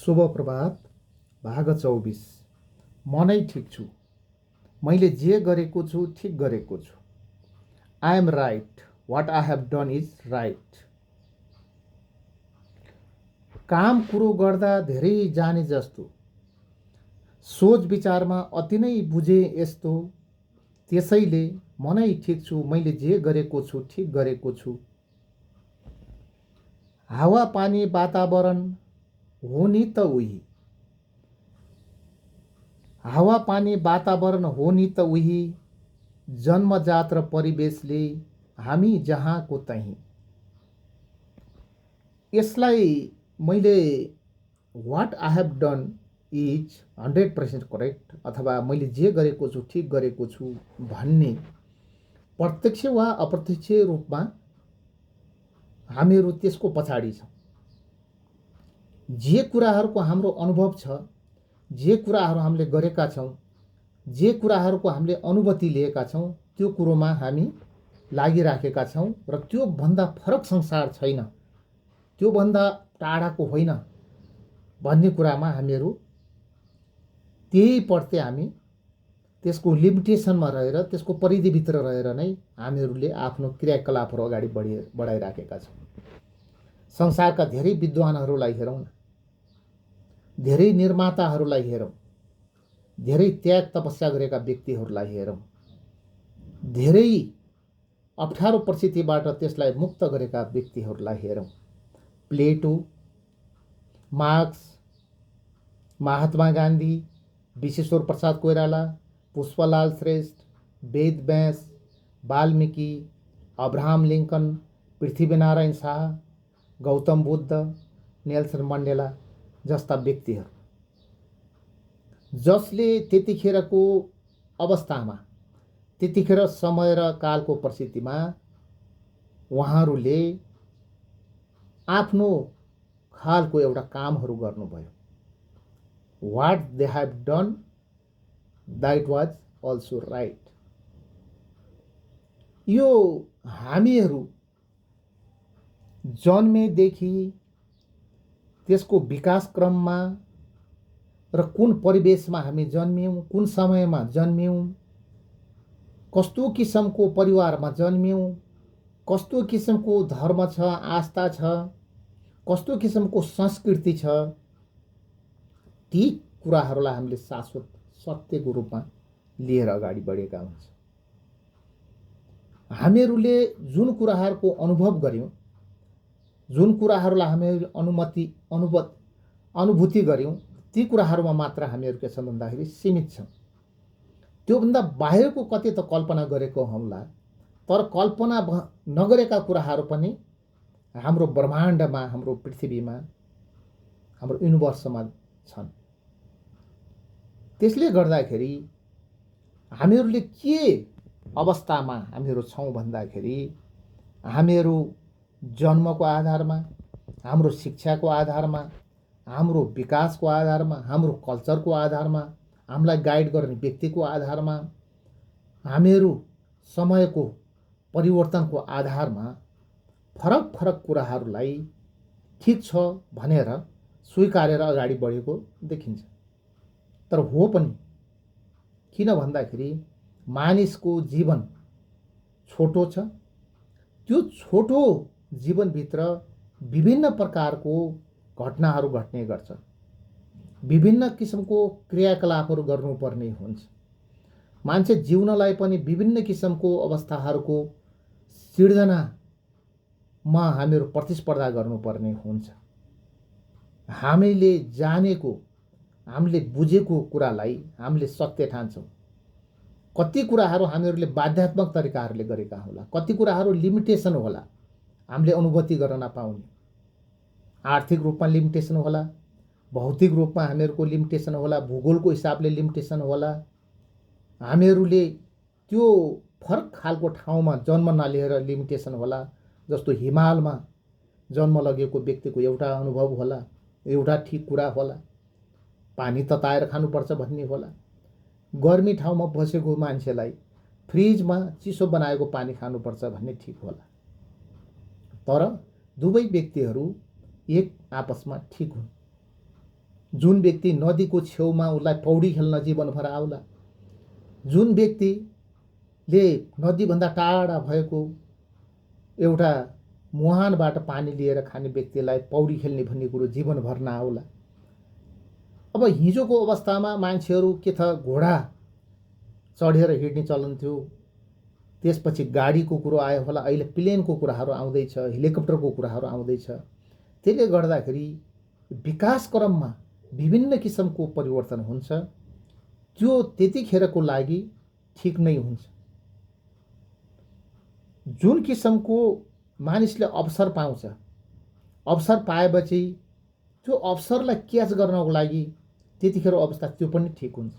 शुभ प्रभात। भाग 24। म नै ठिक छु। मैले जे गरेको छु ठिक गरेको छु। I am right. What I have done is right. काम कुरो गर्दा धेरै जाने जस्तो, सोच विचारमा अति नै बुझे यस्तो, त्यसैले म नै ठिक छु। मैले जे गरेको छु ठिक गरेको छु। हावा पानी वातावरण हो नि त उही, हावा पानी वातावरण हो नि त उही, जन्मजात र परिवेशले हामी जहाँको तहीँ। यसलाई मैले what I have done is 100% correct अथवा मैले जे गरेको छु ठिक गरेको छु भन्ने प्रत्यक्ष वा अप्रत्यक्ष रूपमा हामीहरू त्यसको पछाडि छौँ। जे कुराहरूको हाम्रो अनुभव छ, जे कुराहरू हामीले गरेका छौँ, जे कुराहरूको हामीले अनुभूति लिएका छौँ, त्यो कुरोमा हामी लागिराखेका छौँ र त्योभन्दा फरक संसार छैन, त्योभन्दा टाढाको होइन भन्ने कुरामा हामीहरू त्यही प्रति हामी त्यसको लिमिटेसनमा रहेर, त्यसको परिधिभित्र रहेर नै हामीहरूले आफ्नो क्रियाकलापहरू अगाडि बढाइराखेका छौँ। संसारका धेरै विद्वानहरूलाई हेरौँ न, धेरै निर्माताहरूलाई हेरौँ, धेरै त्याग तपस्या गरेका व्यक्तिहरूलाई हेरौँ, धेरै अप्ठ्यारो परिस्थितिबाट त्यसलाई मुक्त गरेका व्यक्तिहरूलाई हेरौँ। Plato, Marx, Mahatma Gandhi, Bishweshwar Prasad Koirala, Pushpalal Shrestha, Ved Vyas, Valmiki, Abraham Lincoln, Prithvi Narayan Shah, Gautam Buddha, Nelson Mandela जस्ता व्यक्तिहरू, जसले त्यतिखेरको अवस्थामा, त्यतिखेर समय र कालको परिस्थितिमा उहाँहरूले आफ्नो खालको एउटा कामहरू गर्नुभयो। What they have done that was also right. यो हामीहरू जन्मेदेखि त्यसको विकास क्रममा र कुन परिवेशमा हामी जन्मियौँ, कुन समयमा जन्मियौँ, कस्तो किसिमको परिवारमा जन्मियौँ, कस्तो किसिमको धर्म छ, आस्था छ, कस्तो किसिमको संस्कृति छ, ती कुराहरूलाई हामीले शाश्वत सत्यको रूपमा लिएर अगाडि बढेका हुन्छौँ। हामीहरूले जुन कुराहरूको अनुभव गर्यौँ, जुन कुराहरूलाई हामी अनुभूति गर्यौँ, ती कुराहरूमा मात्र हामीहरू के छौँ भन्दाखेरि सीमित छौँ। त्योभन्दा बाहिरको कतै त कल्पना गरेको हौँला, तर कल्पना नगरेका कुराहरू पनि हाम्रो ब्रह्माण्डमा, हाम्रो पृथ्वीमा, हाम्रो युनिभर्समा छन्। त्यसले गर्दाखेरि हामीहरूले के अवस्थामा हामीहरू छौँ भन्दाखेरि हामीहरू जन्मको आधारमा, हाम्रो शिक्षाको आधारमा, हाम्रो विकासको आधारमा, हाम्रो कल्चरको आधारमा, हामीलाई गाइड गर्ने व्यक्तिको आधारमा, हामीहरू समयको परिवर्तनको आधारमा फरक फरक कुराहरूलाई ठिक छ भनेर स्वीकारेर अगाडि बढेको देखिन्छ। तर हो पनि किन भन्दाखेरि मानिसको जीवन छोटो छ। त्यो छोटो जीवनभित्र विभिन्न प्रकारको घटनाहरू घट्ने गर्छन्, विभिन्न किसिमको क्रियाकलापहरू गर्नुपर्ने हुन्छ। मान्छे जिउनलाई पनि विभिन्न किसिमको अवस्थाहरूको सिर्जनामा हामीहरू प्रतिस्पर्धा गर्नुपर्ने हुन्छ। हामीले जानेको, हामीले बुझेको कुरालाई हामीले सत्य ठान्छौँ। कति कुराहरू हामीहरूले बाध्यात्मक तरिकाहरूले गरेका होला, कति कुराहरू लिमिटेसन होला, हामीले अनुभूति गर्न नपाउने। आर्थिक रूपमा लिमिटेसन होला, भौतिक रूपमा हामीहरूको लिमिटेसन होला, भूगोलको हिसाबले लिमिटेसन होला। हामीहरूले त्यो फरक खालको ठाउँमा जन्म नलिएर लिमिटेसन होला। जस्तो हिमालमा जन्म लगेको व्यक्तिको एउटा अनुभव होला, एउटा ठिक कुरा होला, पानी तताएर खानुपर्छ भन्ने होला। गर्मी ठाउँमा बसेको मान्छेलाई फ्रिजमा चिसो बनाएको पानी खानुपर्छ भन्ने ठिक होला। तर दुवै व्यक्तिहरू एक आपसमा ठिक हुन्। जुन व्यक्ति नदीको छेउमा उसलाई पौडी खेल्न जीवनभर आउला, जुन व्यक्तिले नदीभन्दा टाढा भएको एउटा मुहानबाट पानी लिएर खाने व्यक्तिलाई पौडी खेल्ने भन्ने कुरो जीवनभर नआउला। अब हिजोको अवस्थामा मान्छेहरू के त घोडा चढेर हिँड्ने चलन थियो, त्यसपछि गाडीको कुरो आयो होला, अहिले प्लेनको कुराहरू आउँदैछ, हेलिकप्टरको कुराहरू आउँदैछ। त्यसले गर्दाखेरि विकास क्रममा विभिन्न किसिमको परिवर्तन हुन्छ, त्यो त्यतिखेरको लागि ठिक नै हुन्छ। जुन किसिमको मानिसले अवसर पाउँछ, अवसर पाएपछि त्यो अवसरलाई क्याच गर्नको लागि त्यतिखेर अवस्था त्यो पनि ठिक हुन्छ।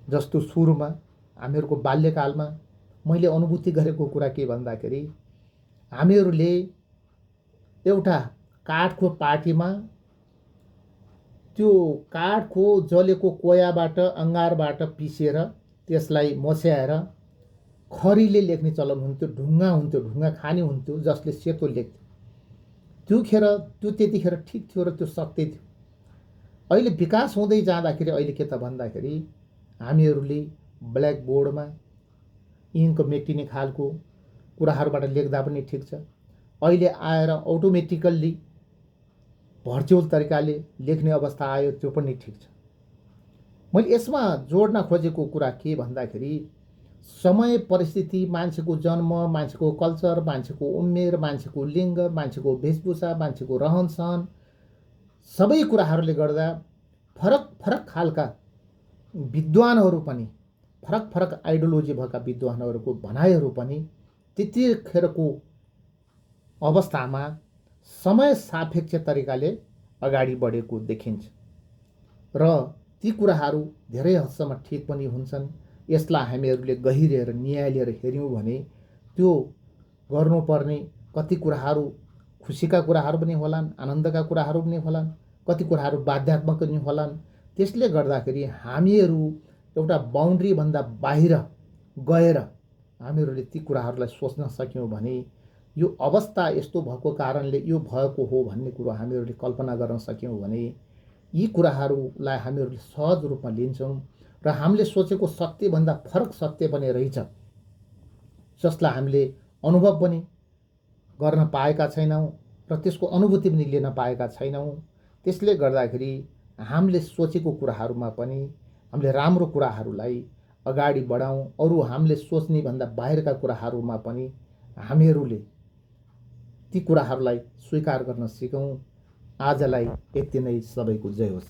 जस्तो सुरुमा हामीहरूको बाल्यकालमा मैले अनुभूति गरेको कुरा के भन्दाखेरि हामीहरूले एउटा काठको पार्टीमा त्यो काठको जलेको कोयाबाट अङ्गारबाट पिसेर त्यसलाई मस्याएर खरीले लेख्ने चलन हुन्थ्यो। ढुङ्गा हुन्थ्यो, ढुङ्गा खाने हुन्थ्यो, जसले सेतो लेख्थ्यो। त्यो त्यतिखेर ठिक थियो र त्यो सत्य थियो। अहिले विकास हुँदै जाँदाखेरि अहिले के त भन्दाखेरि हामीहरूले ब्ल्याक बोर्डमा इङ्क मेटिने खालको कुराहरूबाट लेख्दा पनि ठिक छ। अहिले आएर अटोमेटिकल्ली भर्चुअल तरिकाले लेख्ने अवस्था आयो, त्यो पनि ठिक छ। मैले यसमा जोड्न खोजेको कुरा के भन्दाखेरि समय, परिस्थिति, मान्छेको जन्म, मान्छेको कल्चर, मान्छेको उमेर, मान्छेको लिङ्ग, मान्छेको वेशभूषा, मान्छेको रहनसहन, सबै कुराहरूले गर्दा फरक फरक खालका विद्वानहरू पनि, फरक फरक आइडियोलोजी भएका विद्वानहरूको भनाइहरू पनि त्यतिखेरको अवस्थामा समय सापेक्ष तरिकाले अगाडि बढेको देखिन्छ र ती कुराहरू धेरै हदसम्म ठिक पनि हुन्छन्। यसलाई हामीहरूले गहिरेर नियालेर हेऱ्यौँ भने त्यो गर्नुपर्ने कति कुराहरू खुसीका कुराहरू पनि होलान्, आनन्दका कुराहरू पनि होलान्, कति कुराहरू बाध्यात्मक पनि होलान्। त्यसले गर्दाखेरि हामीहरू एउटा बाउन्ड्रीभन्दा बाहिर गएर हामीहरूले ती कुराहरूलाई सोच्न सक्यौँ भने यो अवस्था यस्तो भएको कारणले यो भएको हो भन्ने कुरो हामीहरूले कल्पना गर्न सक्यौँ भने यी कुराहरूलाई हामीहरूले सहज रूपमा लिन्छौँ र हामीले सोचेको सत्यभन्दा फरक सत्य पनि रहेछ, जसलाई हामीले अनुभव पनि गर्न पाएका छैनौँ र त्यसको अनुभूति पनि लिन पाएका छैनौँ। त्यसले गर्दाखेरि हामीले सोचेको कुराहरूमा पनि हामीले राम्रो कुराहरूलाई अगाडि बढाउँ, अरू हामीले सोच्ने भन्दा बाहिरका कुराहरूमा पनि हामीहरूले ती कुराहरूलाई स्वीकार गर्न सिकौँ। आजलाई यति नै, सबैको जय होस्।